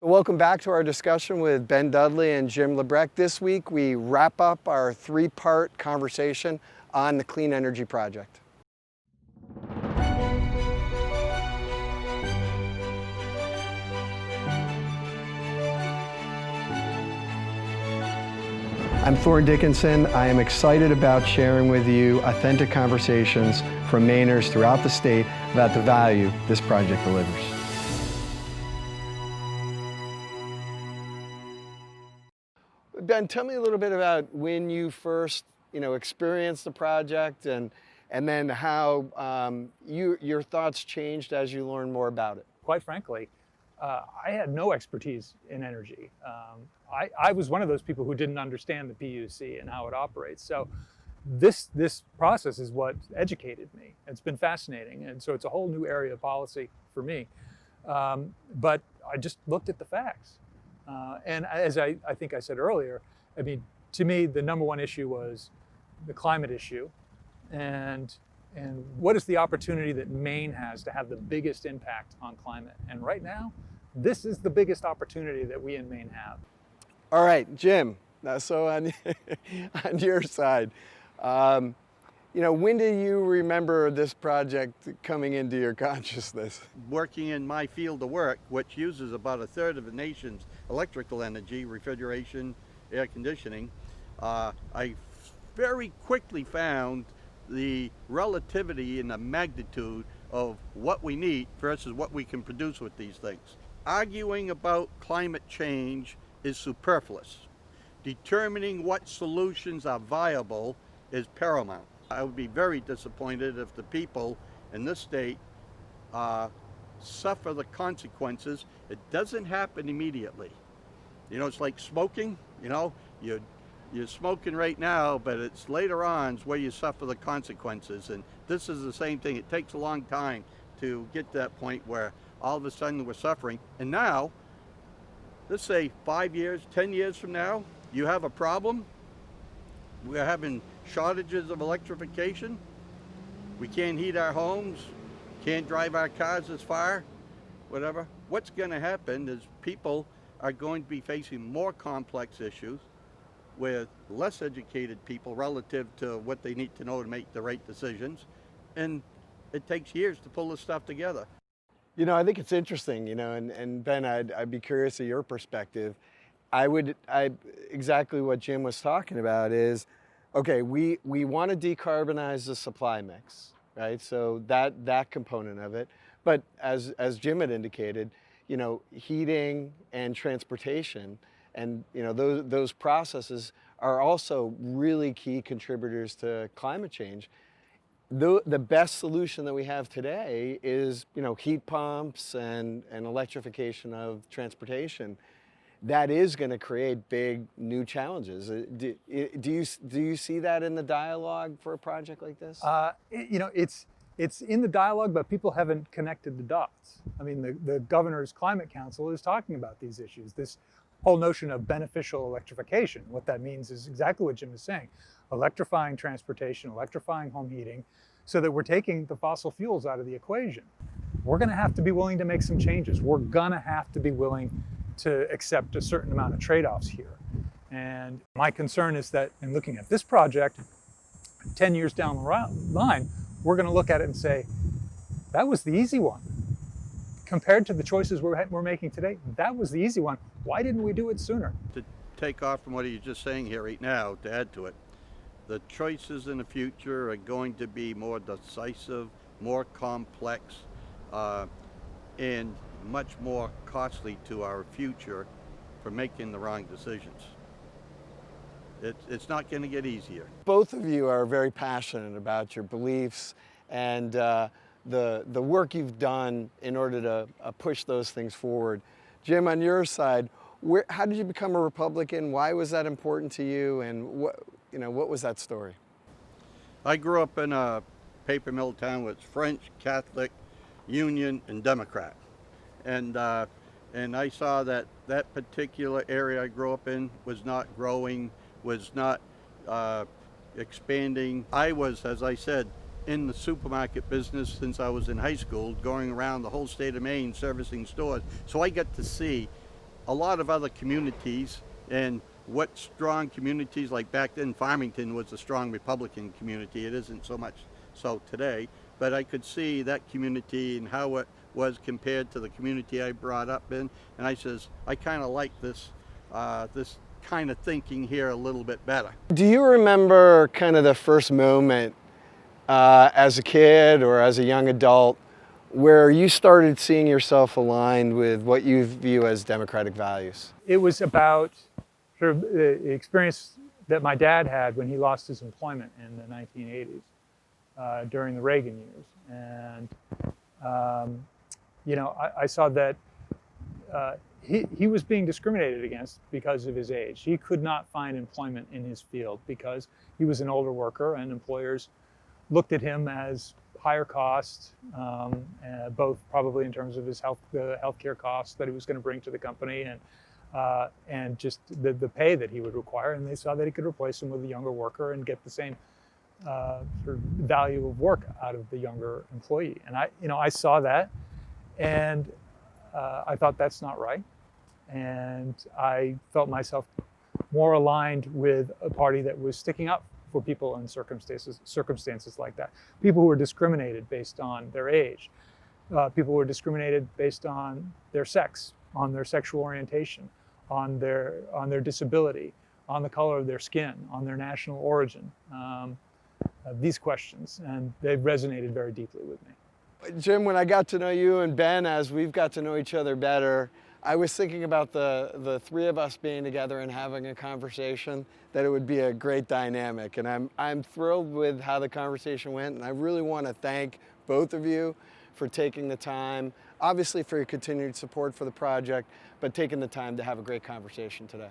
Welcome back to our discussion with Ben Dudley and Jim LaBrecque. This week we wrap up our three-part conversation on the Clean Energy Project. I'm Thorne Dickinson. I am excited about sharing with you authentic conversations from Mainers throughout the state about the value this project delivers. Ben, tell me a little bit about when you first, experienced the project and then how your thoughts changed as you learned more about it. Quite frankly, I had no expertise in energy. I was one of those people who didn't understand the PUC and how it operates. So this process is what educated me. It's been fascinating. And so it's a whole new area of policy for me. But I just looked at the facts. And as I think I said earlier, I mean, to me, the number one issue was the climate issue. And what is the opportunity that Maine has to have the biggest impact on climate? And right now, this is the biggest opportunity that we in Maine have. All right, Jim, so on your side, when do you remember this project coming into your consciousness? Working in my field of work, which uses about a third of the nation's electrical energy, refrigeration, air conditioning, I very quickly found the relativity and the magnitude of what we need versus what we can produce with these things. Arguing about climate change is superfluous. Determining what solutions are viable is paramount. I would be very disappointed if the people in this state suffer the consequences. It doesn't happen immediately. It's like smoking, you're smoking right now, but it's later on where you suffer the consequences. And this is the same thing. It takes a long time to get to that point where all of a sudden we're suffering. And now, let's say 5 years, 10 years from now, you have a problem. We're having shortages of electrification. We can't heat our homes, can't drive our cars as far, whatever. What's going to happen is people are going to be facing more complex issues with less educated people relative to what they need to know to make the right decisions. And it takes years to pull this stuff together. I think it's interesting, and Ben, I'd be curious of your perspective. Exactly what Jim was talking about is, okay, we want to decarbonize the supply mix, right? So that component of it. But as Jim had indicated, heating and transportation and those processes are also really key contributors to climate change. The best solution that we have today is heat pumps and electrification of transportation. That is going to create big new challenges. Do you see that in the dialogue for a project like this? It's in the dialogue, but people haven't connected the dots. I mean, the governor's climate council is talking about these issues. This whole notion of beneficial electrification. What that means is exactly what Jim is saying. Electrifying transportation, electrifying home heating, so that we're taking the fossil fuels out of the equation. We're going to have to be willing to make some changes. We're going to have to be willing to accept a certain amount of trade-offs here. And my concern is that in looking at this project, 10 years down the line, we're going to look at it and say, that was the easy one. Compared to the choices we're making today, that was the easy one. Why didn't we do it sooner? To take off from what you're just saying here right now, to add to it, the choices in the future are going to be more decisive, more complex, and much more costly to our future for making the wrong decisions. It's not going to get easier. Both of you are very passionate about your beliefs and the work you've done in order to push those things forward. Jim, on your side, how did you become a Republican? Why was that important to you? And what was that story? I grew up in a paper mill town with French, Catholic, Union, and Democrat. And I saw that particular area I grew up in was not growing, was not expanding. I was, as I said, in the supermarket business since I was in high school, going around the whole state of Maine servicing stores. So I got to see a lot of other communities, and what strong communities, like back then Farmington was a strong Republican community. It isn't so much so today, but I could see that community and how it was compared to the community I brought up in, and I says, I kind of like this this kind of thinking here a little bit better. Do you remember kind of the first moment as a kid or as a young adult where you started seeing yourself aligned with what you view as democratic values? It was about sort of the experience that my dad had when he lost his employment in the 1980s during the Reagan years. And, you know, I saw that he was being discriminated against because of his age. He could not find employment in his field because he was an older worker, and employers looked at him as higher cost, both probably in terms of his healthcare costs that he was going to bring to the company, and just the pay that he would require. And they saw that he could replace him with a younger worker and get the same sort of value of work out of the younger employee. And I saw that, and I thought that's not right. And I felt myself more aligned with a party that was sticking up for people in circumstances like that. People who were discriminated based on their age, people who were discriminated based on their sex, on their sexual orientation, on their disability, on the color of their skin, on their national origin. These questions, and they've resonated very deeply with me. Jim, when I got to know you, and Ben, as we've got to know each other better, I was thinking about the three of us being together and having a conversation, that it would be a great dynamic. And I'm thrilled with how the conversation went, and I really want to thank both of you for taking the time, obviously for your continued support for the project, but taking the time to have a great conversation today.